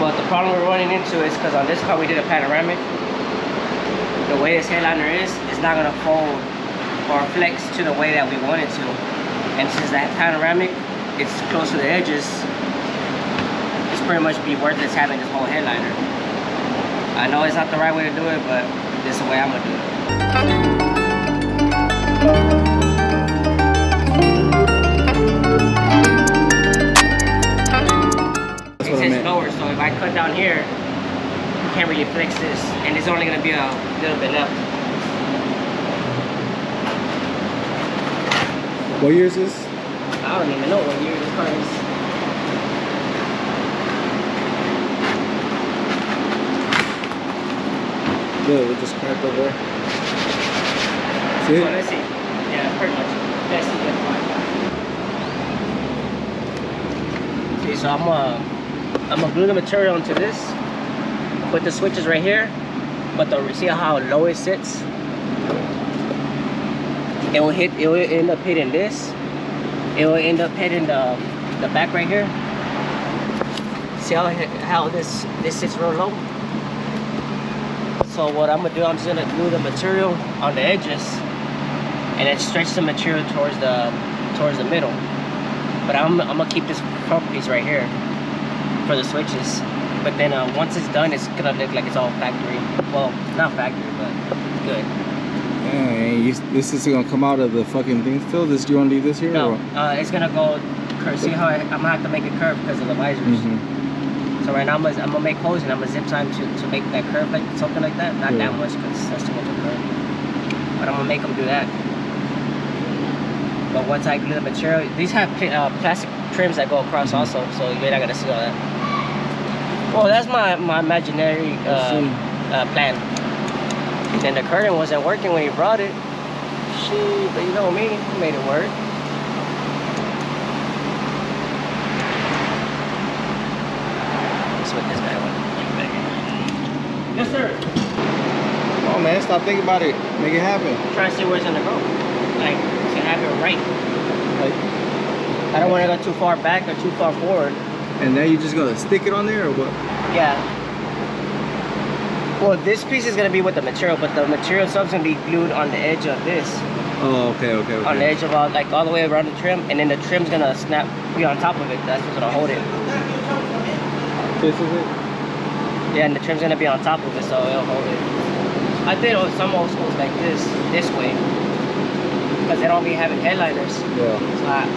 But the problem we're running into is because on this car we did a panoramic. The way this headliner is, it's not gonna fold or flex to the way that we want it to. And since that panoramic, it's close to the edges, it's pretty much be worthless having this whole headliner. I know it's not the right way to do it, but this is the way I'm gonna do it. It's lower, so if I cut down here, you can't really flex this, and it's only gonna be a little bit left. What year is this? I don't even know what year this car is. Look, it just cracked over there. See it? Oh, let's see. Yeah, pretty much. Let's see. See, so I'm gonna glue the material onto this. Put the switches right here, but see how low it sits? It will end up hitting this. It will end up hitting the back right here. See how this sits real low? So what I'm gonna do, I'm just gonna glue the material on the edges and then stretch the material towards the middle. But I'm gonna keep this front piece right here for the switches. But then once it's done, it's gonna look like it's all factory. Well, not factory, but good. Yeah, this is gonna come out of the fucking thing still? Do you wanna leave this here? No, or? it's gonna go curve. See how I'm gonna have to make it curve because of the visors. So right now I'm gonna make holes and I'm gonna zip time to make that curve, like something like that. Not that much because that's too much of a curve. But I'm gonna make them do that. But once I glue the material, these have plastic trims that go across also, so you're not gonna see all that. Well, that's my imaginary plan. And the curtain wasn't working when he brought it. Shit, but you know me, he made it work. That's what this guy wanted. Yes, sir. Come on, man, stop thinking about it. Make it happen. Try to see where it's gonna go. Like, to have it right. Like, I don't want to go too far back or too far forward. and now you're just gonna stick it on there, or what? Yeah. Well, this piece is gonna be with the material, but the material itself is gonna be glued on the edge of this. Oh, okay. On the edge of all the way around the trim, and then the trim's gonna be on top of it. That's what's gonna hold it. This is it? Yeah, and the trim's gonna be on top of it, so it'll hold it. I did some old schools like this way, because they don't be having headliners. Yeah. So I'm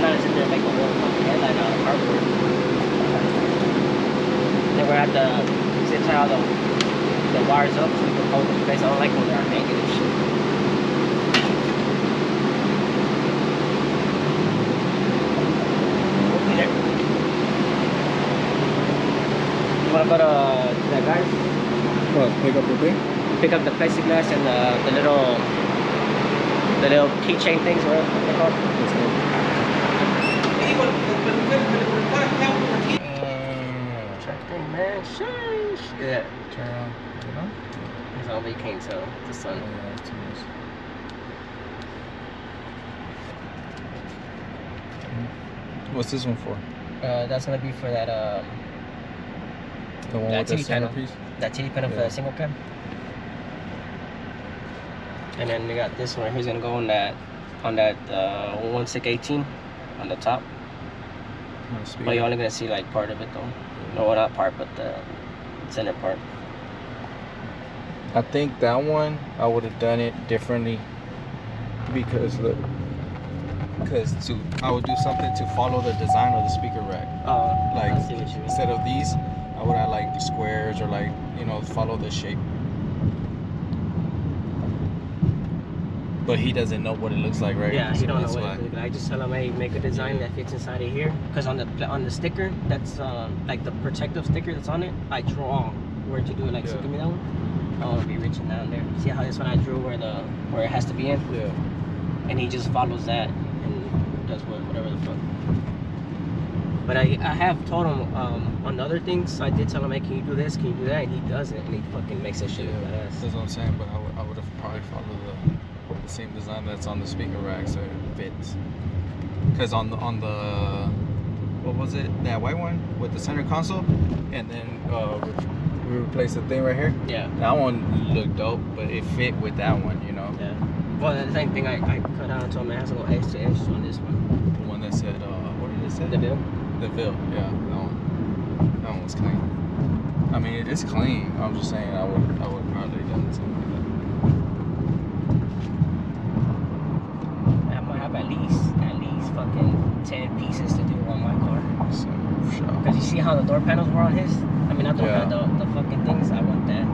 not sitting there making a whole fucking headliner out of cardboard. Then we're at the zip tie all the wires up so we can hold them in place. I don't like when they're hanging and shit. You wanna go to that guy's? What, pick up the thing? Pick up the plexiglass and the little keychain things, whatever they're called. Let's go. Track thing, man. Sheesh. Yeah. Turn around. It's all you can't tell. The sun. What's this one for? That's gonna be for that The one that with the TV panel. centerpiece? That TV panel for the single cam. And then you got this one. He's gonna go on that 1618 on the top. But you're only gonna see like part of it though. No, well, not part, but the center part. I think that one I would have done it differently because look, I would do something to follow the design of the speaker rack. Like I see what you mean. instead of these, I would have like the squares or like, you know, follow the shape. But he doesn't know what it looks like, right? Yeah, he So don't know that's what why. it looks like. I just tell him, hey, make a design that fits inside of here. Because on the sticker, that's like the protective sticker that's on it, I draw where to do it. Like, so give me that one. I want to be reaching down there. See how this one I drew where it has to be in? Yeah. And he just follows that and does whatever the fuck. But I have told him on the other things, I did tell him, hey, can you do this, can you do that? And he does it, and he fucking makes that shit look badass. That's what I'm saying, but I would have probably followed the same design that's on the speaker rack so it fits. Because on the what was it? That white one with the center console, and then we replaced the thing right here. Yeah. That one looked dope, but it fit with that one, you know. Yeah. Well, the same thing I cut out and told him it has a little edge to edge on this one. The one that said, what did it say? The bill. The Ville, yeah, that one was clean. I mean, it is clean. I'm just saying, I would probably done something like I might have at least fucking 10 pieces to do on my car. that. So, sure. Cause you see how the door panels were on his? I mean, not door Yeah. panel, the fucking things. I want that.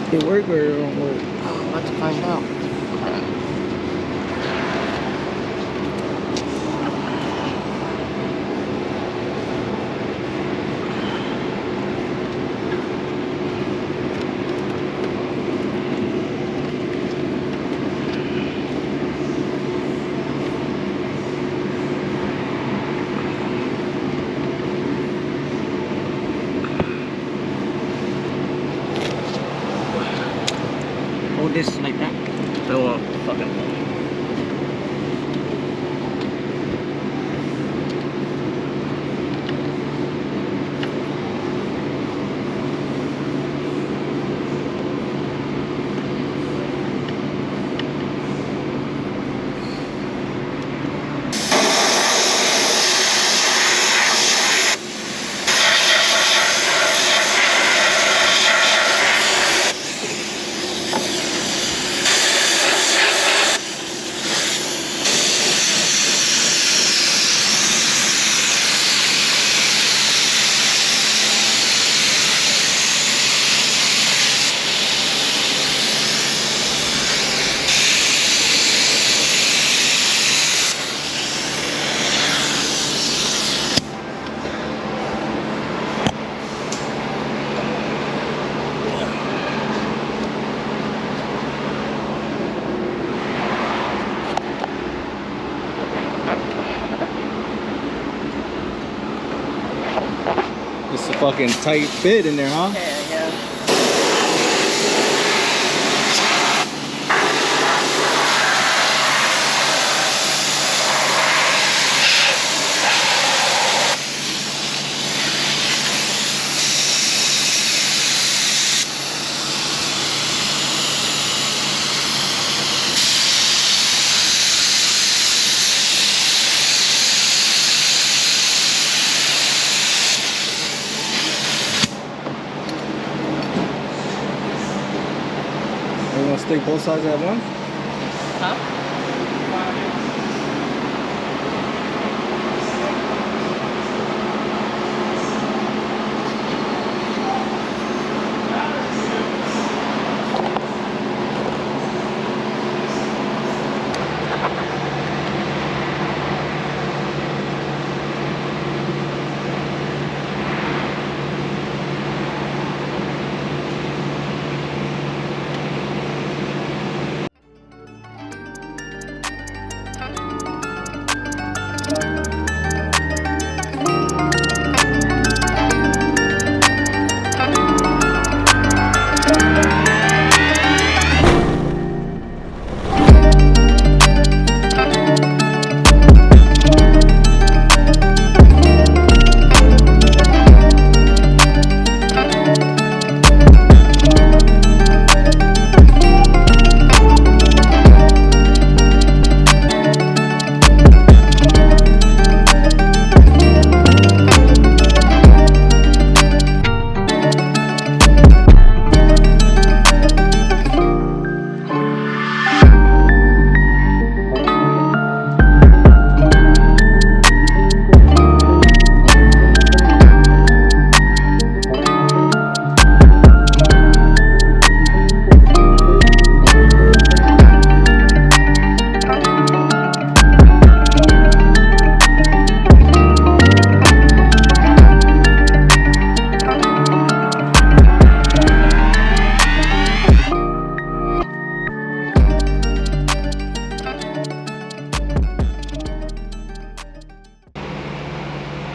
It work or it don't work? I'm about to find out. Hold this like that. So fucking. It's a fucking tight fit in there, huh? Yeah, yeah. We're gonna stick both sides at once? Huh?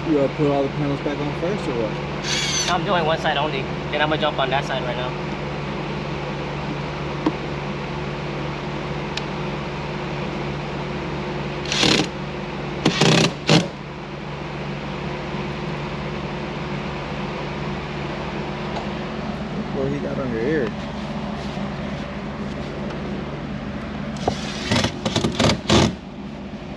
You want to put all the panels back on first or what? I'm doing one side only. Then I'm gonna jump on that side right now. What he got on your ear?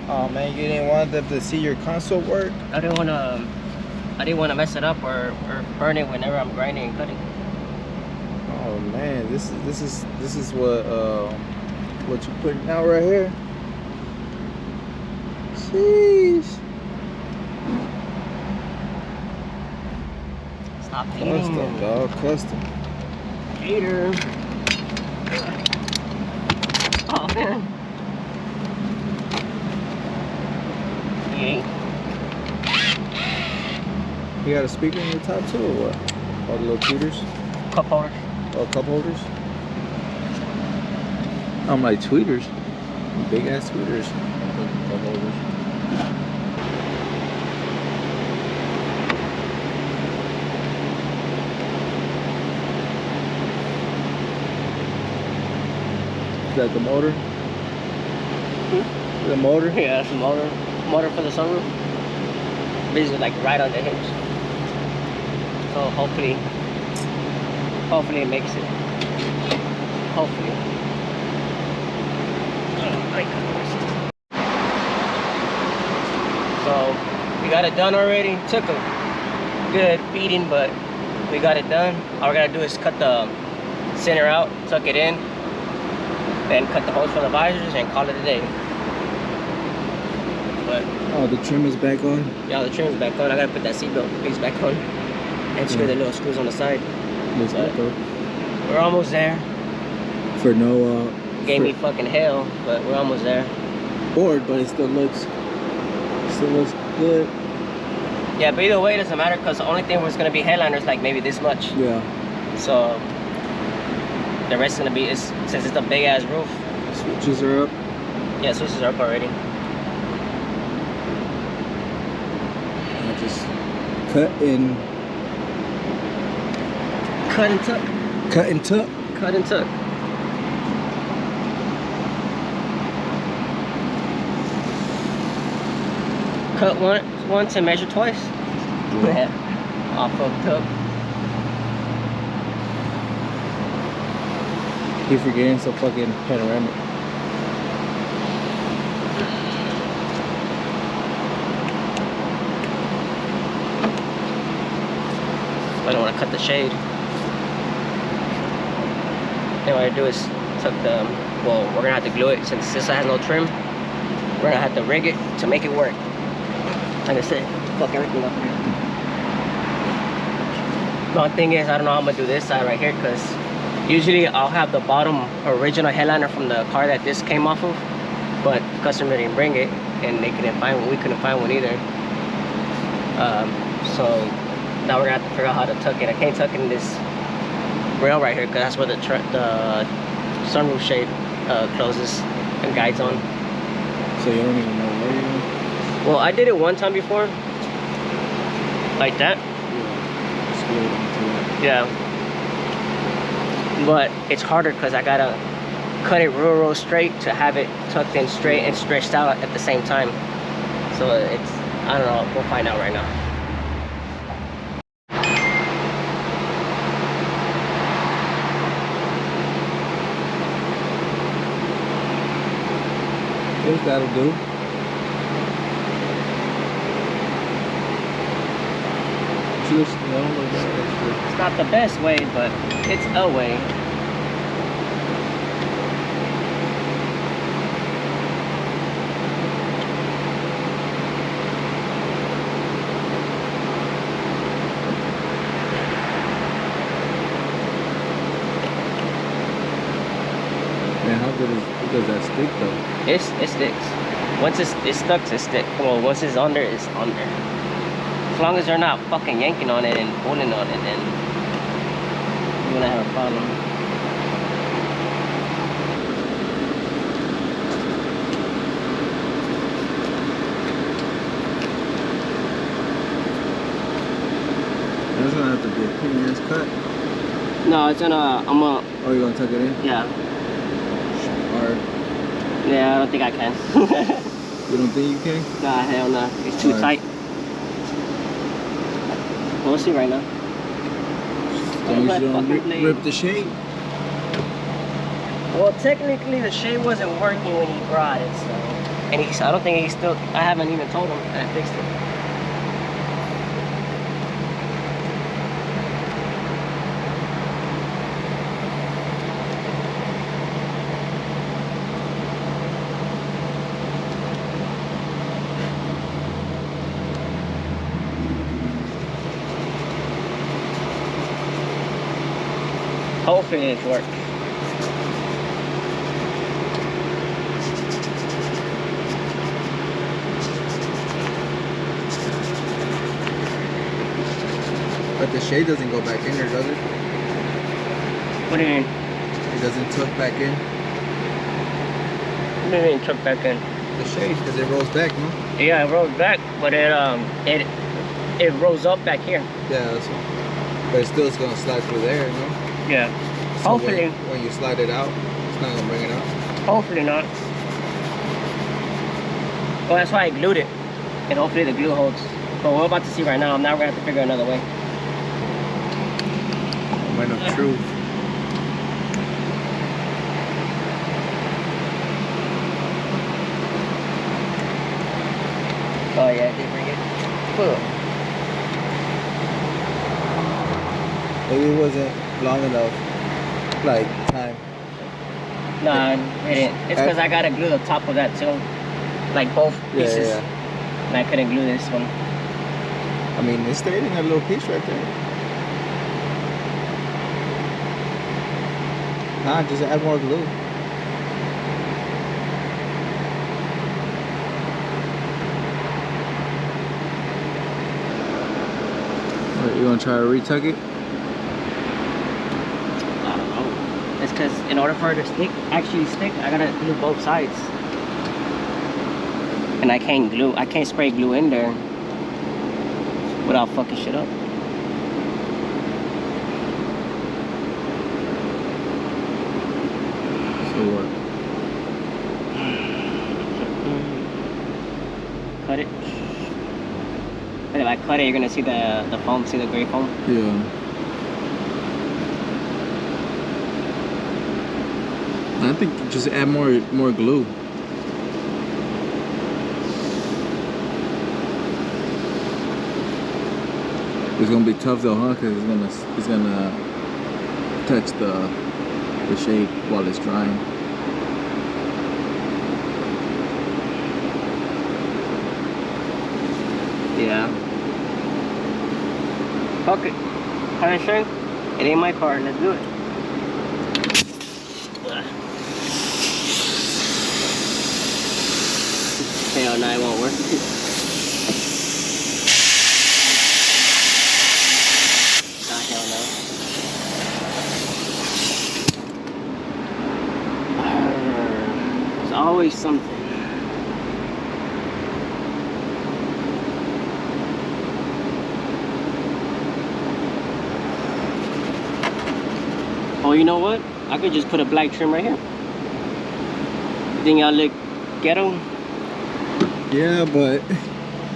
Oh man, you didn't want them to see your console work? I didn't wanna mess it up or burn it whenever I'm grinding and cutting. Oh man, this is what you putting out right here. Sheesh. Stop eating. Custom, dog. Custom. Hater. Oh man. You got a speaker in your top too, or what? All the little tweeters? Cup holder. Oh, cup holders? I'm like tweeters. Big ass tweeters. Cup holders. Is that the motor? Hmm? The motor? Yeah, that's the motor. Motor for the sunroof. Basically like right on the hinge. So hopefully it makes it. Hopefully. Oh my goodness. So we got it done already. Took a good beating, but we got it done. All we gotta do is cut the center out, tuck it in, then cut the holes for the visors and call it a day. But oh, the trim is back on? yeah, the trim is back on. I gotta put that seatbelt piece back on and screw the little screws on the side. We're almost there. For no Gave me fucking hell, but we're almost there. board, but it still looks good. Yeah, but either way it doesn't matter because the only thing was gonna be headliners like maybe this much. Yeah. So the rest is gonna be since it's a big ass roof. Switches are up. Yeah, switches are up already. I just cut and tuck. cut and tuck. Cut and tuck. Cut once and measure twice. Yeah. All fucked up. Keep forgetting some fucking panoramic. I don't want to cut the shade. Then what I do is tuck the, well, we're gonna have to glue it since this has no trim. We're gonna have to rig it to make it work. Like I said, fuck everything up here. The only thing is, I don't know how I'm gonna do this side right here because usually I'll have the bottom original headliner from the car that this came off of, but the customer didn't bring it and they couldn't find one. We couldn't find one either. So now we're gonna have to figure out how to tuck it. I can't tuck in this rail right here because that's where the sunroof shade closes and guides on. So you don't even know where you're going? Well, I did it one time before, like that. Yeah. But it's harder because I gotta cut it real straight to have it tucked in straight and stretched out at the same time. So it's, I don't know, we'll find out right now. I think that'll do. It's not the best way, but it's a way. Man, how good does that stick though? It sticks. Once it's stuck, it sticks. Well, once it's on there, it's on there. As long as they're not fucking yanking on it and pulling on it, then you're gonna have a problem. have to be a pain ass cut. No, it's gonna. I'm gonna. Oh, you gonna tuck it in? Yeah. Hard. Yeah, I don't think I can. You don't think you can? Nah, hell no. It's too tight. We'll see right now. As long as you don't rip the shade. Well, technically the shade wasn't working when he brought it, so. And I don't think I haven't even told him that I fixed it. Hopefully it works. But the shade doesn't go back in there, does it? What do you mean? It doesn't tuck back in? What do you mean tuck back in? The shade, because it rolls back, no? Yeah, it rolls back, but it rolls up back here. Yeah, that's what. But it's still gonna slide through there, no? Yeah. So Hopefully. When you slide it out, it's not gonna bring it out? Hopefully not. Well, that's why I glued it. And hopefully the glue holds. But we're about to see right now. Now we're gonna have to figure another way. Moment of truth. Oh yeah, I did bring it. Cool. Maybe it wasn't long enough, like time. Nah, it didn't. It's because I gotta glue the top of that too. Like both pieces. Yeah. And I couldn't glue this one. I mean, it stayed in that little piece right there. Nah, just add more glue. You gonna try to retuck it? I don't know. It's because in order for it to actually stick, I gotta glue both sides. And I can't spray glue in there without fucking shit up. So what? Cut it. But if I cut it, you're gonna see the foam, see the gray foam? Yeah. I think just add more glue. It's gonna be tough though, huh? Cause it's gonna touch the shade while it's drying. Yeah. Fuck it. How I say? It ain't my car. Let's do it. Hell no, it won't work. Nah, hell no. There's always something. Oh, you know what? I could just put a black trim right here. You think y'all look ghetto? Yeah, but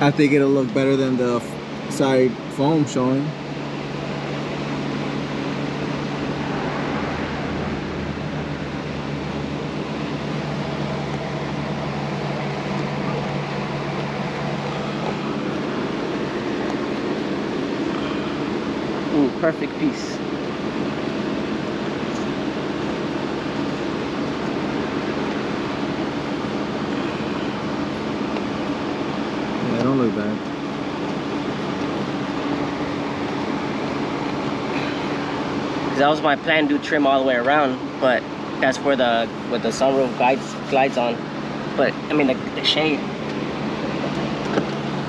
I think it'll look better than the side foam showing. Ooh, perfect piece. Yeah, don't look bad. That was my plan, to trim all the way around, but that's where the sunroof glides on. But I mean the shade.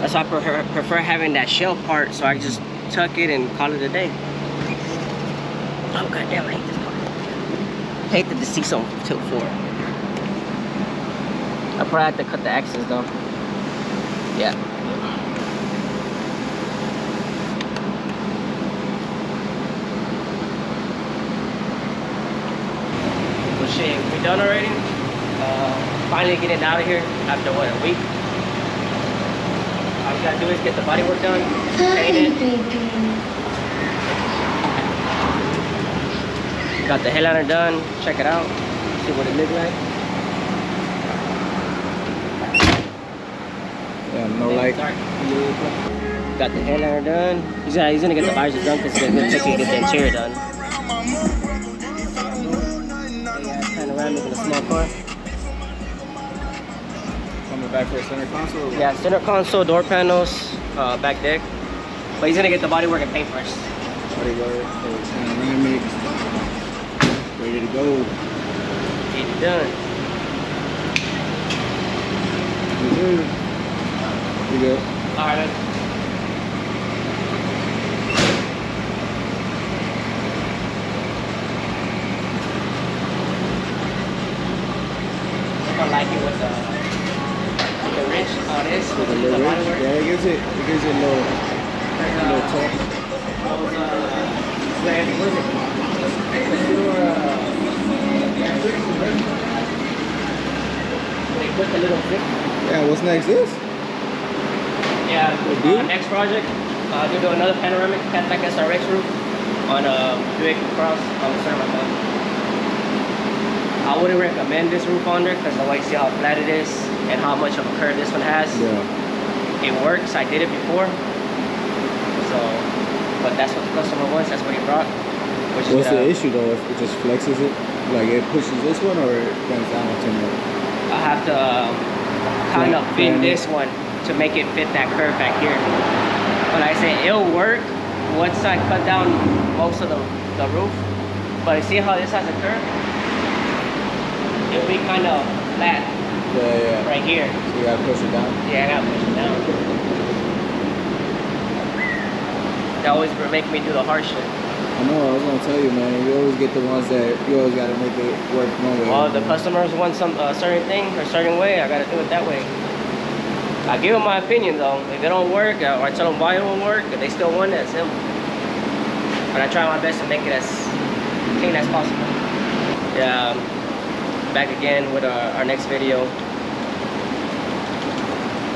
That's why I prefer having that shell part, so I can just tuck it and call it a day. Oh goddamn, I hate this car. I hate that the seats on tilt forward. I probably have to cut the axles though. Yeah. it done already. Finally getting it out of here after what, a week. All you gotta do is get the body work done, paint it. Got the headliner done. Check it out. See what it looks like. Yeah, no light. Got the headliner done. He's gonna get the visor done because it's gonna take you to get that chair done. Panoramic in a small car. Coming back for a center console? Yeah, center console, door panels, back deck. But he's gonna get the bodywork and paint first. Bodywork, panoramic, ready to go. Get it done. You good? Alright, man. I like it with the wrench on this. With the little wrench? Yeah, it gives it a little touch. They put the little zip. Yeah, what's next? This? Yeah, next project, do another panoramic Cutlass SRX roof on a Buick Cross on the Panoramic. I wouldn't recommend this roof on there because the way you see how flat it is and how much of a curve this one has. Yeah. It works. I did it before. So, but that's what the customer wants. That's what he brought. What's the issue though? If it just flexes it, like it pushes this one, or it bends down too much? I have to kind of bend this one to make it fit that curve back here. But like I say, it'll work once I cut down most of the roof. But you see how this has a curve? It'll be kind of flat. Yeah. Right here. So you gotta push it down? Yeah, I gotta push it down. That always make me do the hard shit. I know, I was gonna tell you, man. You always get the ones that you always gotta make it work one way. Well, the customers want some certain thing or certain way, I gotta do it that way. I give them my opinion though. If they don't work, or I tell them why it won't work, if they still want it, it's simple. But I try my best to make it as clean as possible. Yeah, back again with our next video.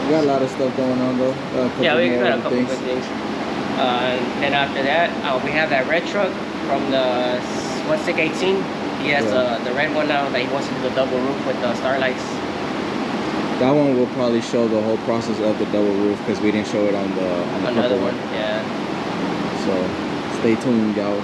We got a lot of stuff going on though. Yeah, we got a couple of good things. Then after that, we have that red truck from the 1618. He has the red one now that he wants to do the double roof with the starlights. That one will probably show the whole process of the double roof because we didn't show it on the Another one, yeah. So stay tuned, y'all.